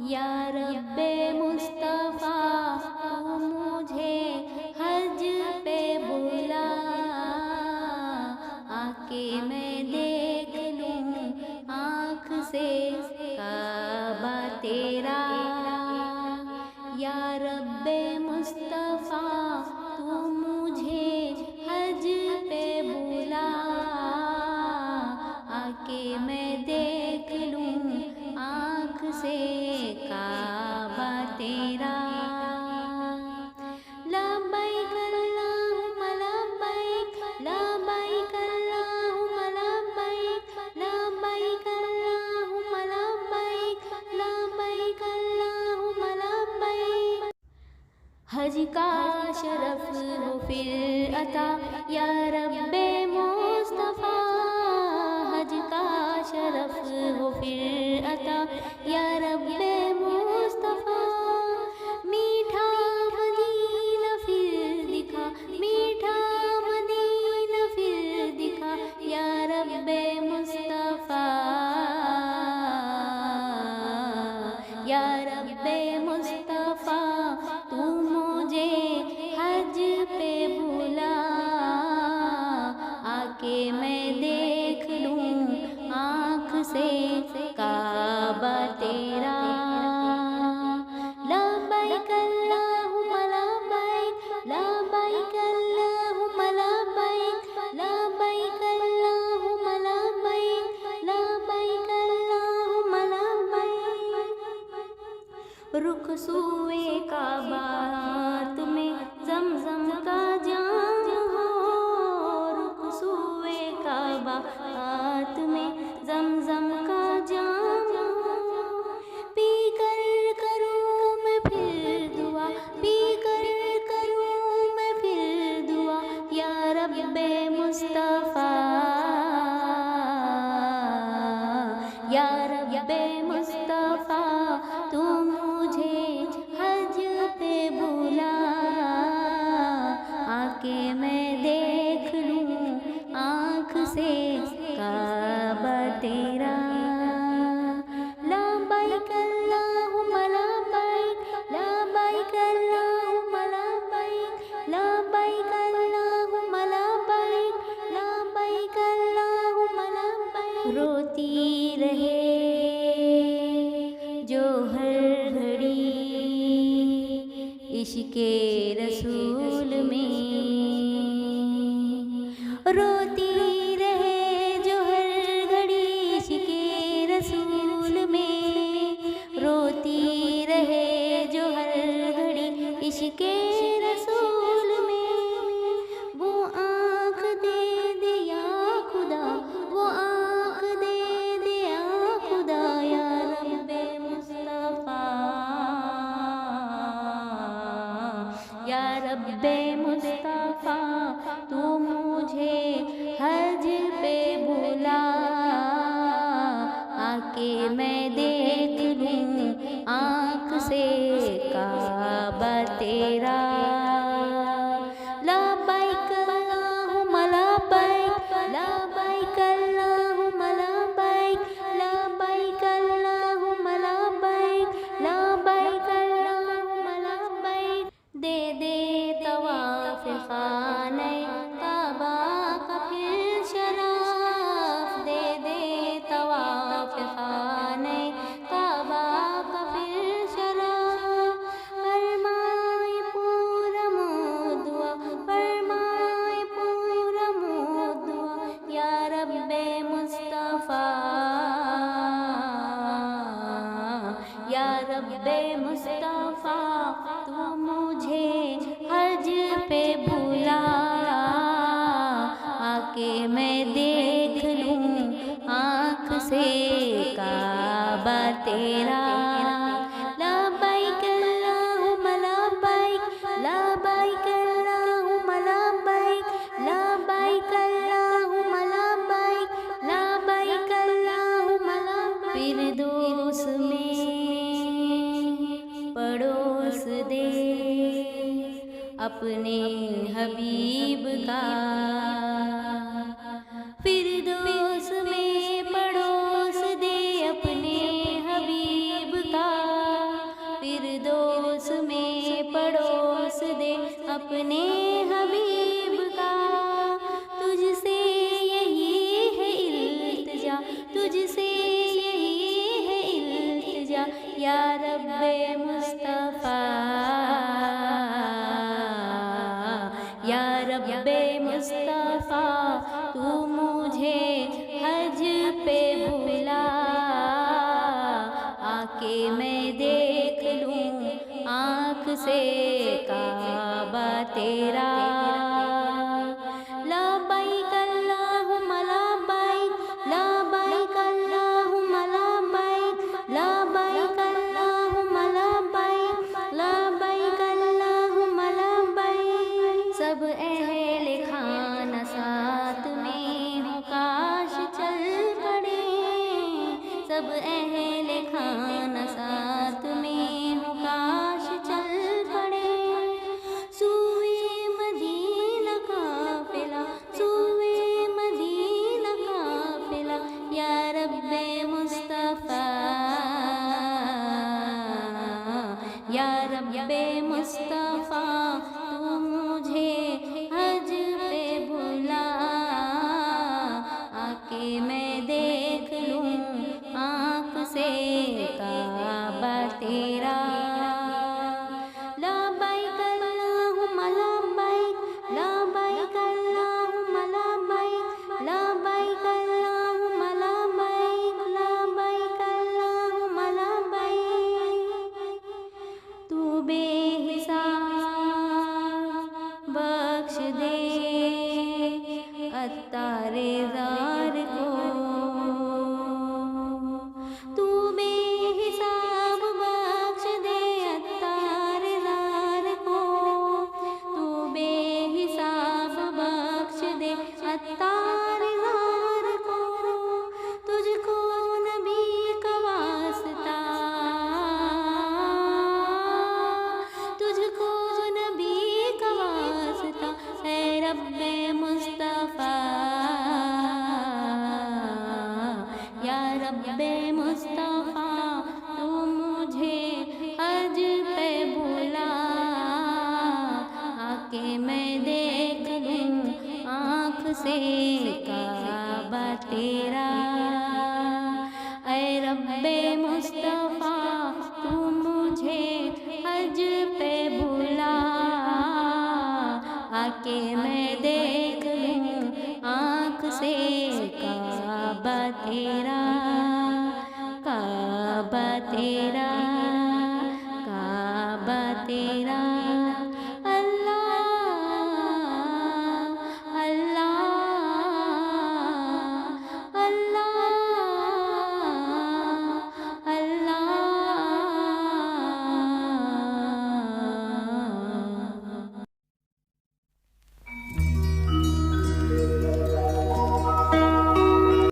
या रब्बे मुस्तफ़ा तू मुझे हज पे बुला, आके मैं देख लूं आँख से काबा तेरा। या रब्बे मुस्तफ़ा तू मुझे हज पे बुला, आके मैं देख लूं आँख से काबा तेरा। लब्बैक अल्लाहुम्मा लब्बैक, लब्बैक अल्लाहुम्मा लब्बैक, लब्बैक अल्लाहुम्मा लब्बैक, लब्बैक अल्लाहुम्मा लब्बैक। हज का शरफ हो फिर अता या रब्बे मुस्तफ़ा, हज का शरफ हो फिर अता या रब्बे मुस्तफ़ा। मीठा मदीना फिर दिखा, मीठा मदीना फिर दिखा या रब्बे मुस्तफ़ा, या रब्बे मुस्तफ़ा तू मुझे हज पे बुला, आके मैं देख लूं आँख से काबा तेरा। लब्बैक अल्लाहुम्मा लब्बैक, लब्बैक अल्लाहुम्मा लब्बैक, लब्बैक अल्लाहुम्मा लब्बैक, लब्बैक अल्लाहुम्मा लब्बैक। रुख सूए काबा तुम्हें ज़मज़म का जाम हो, रुख सूए काबा तुम्हें ज़मज़म का जाम हो। पी कर करूँ मैं फिर दुआ, पी कर करूँ मैं फिर दुआ या रब्बे मुस्तफ़ा, या रब्बे मुस्तफ़ा तू मुझे हज पे बुला, आके मैं देख लूं आँख से काबा तेरा। लब्बैक अल्लाहुम्मा लब्बैक, लब्बैक अल्लाहुम्मा लब्बैक, लब्बैक अल्लाहुम्मा लब्बैक, लब्बैक अल्लाहुम्मा लब्बैक। रोती रहे जो हर घड़ी इश्क़े रसूल में, रोती रहे जो हर घड़ी इश्क़े रसूल में, रोती रहे जो हर घड़ी इश्क़े रसूल में। वो आँख दे दिया खुदा, वो आँख दे दिया खुदा या रब्बे मुस्तफ़ा, या रब्बे मुस्तफ़ा तू मुझे हज पे बुला, आके मैं देख लूं आँख से काबा तेरा। लब्बैक अल्लाहुम्मा लब्बैक, लब्बैक अल्लाहुम्मा लब्बैक, लब्बैक अल्लाहुम्मा लब्बैक, लब्बैक अल्लाहुम्मा लब्बैक। दे दे तवाफ़ खाने काबा का फिर शराफ, दे दे तवाफ़ खाने काबा का फिर शराफ। फरमाए पूरा दुआ, फरमाए पूरा दुआ या रब्बे मुस्तफ़ा, या रब्बे मुस्तफ़ा तू मुझे हज पे बुला, आके मैं देख लूं आँख से काबा तेरा। लब्बैक अल्लाहुम्मा लब्बैक, लब्बैक अल्लाहुम्मा लब्बैक, लब्बैक अल्लाहुम्मा लब्बैक, लब्बैक अल्लाहुम्मा लब्बैक। फिरदौस में पड़ोस दे अपने हबीब का, फिरदौस में पड़ोस दे अपने हबीब का। अपने हबीब का। तुझसे यही है इल्तिजा, तुझसे यही है इल्तिजा, या रब्बे मुस्तफ़ा, या रब्बे मुस्तफ़ा। तू मुझे हज पे बुला, आके मैं देख लूँ आँख से काबा तेरा। लब्बैक अल्लाहुम्मा लब्बैक, लब्बैक अल्लाहुम्मा लब्बैक, लब्बैक अल्लाहुम्मा लब्बैक, लब्बैक अल्लाहुम्मा लब्बैक। सब अहले खाना साथ में हो काश चल पड़े, सब अहले खाना साथ में हो काश चल पड़े। सूए मदीना काफिला, सूए मदीना काफिला, या रब्बे मुस्तफ़ा, या रब्बे मुस्तफ़ा। तू मुझे हज पे बुला, आके मैं देख लूँ आँख से काबा तेरा। लब्बैक अल्लाहुम्मा लब्बैक, लब्बैक अल्लाहुम्मा लब्बैक, लब्बैक अल्लाहुम्मा लब्बैक, लब्बैक अल्लाहुम्मा लब्बैक। तू बेहिसाब बख्श दे अत्तारे ज़ार को, तू बेहिसाब बख्श दे अत्तारे ज़ार को, तू बेहिसाब बख्श दे अत्तारे ज़ार को। तुझको नबी का वास्ता, तुझको नबी का वास्ता, है रब्बे मुस्तफ़ा, या रब्बे मुस्तफ़ा। तू मुझे हज पे बुला, आके मैं देख लूँ आँख से काबा तेरा। ऐ रब्बे मुस्तफ़ा, तू मुझे हज पे बुला, आके मैं देख लूँ आँख से काबा तेरा, काबा तेरा, काबा तेरा।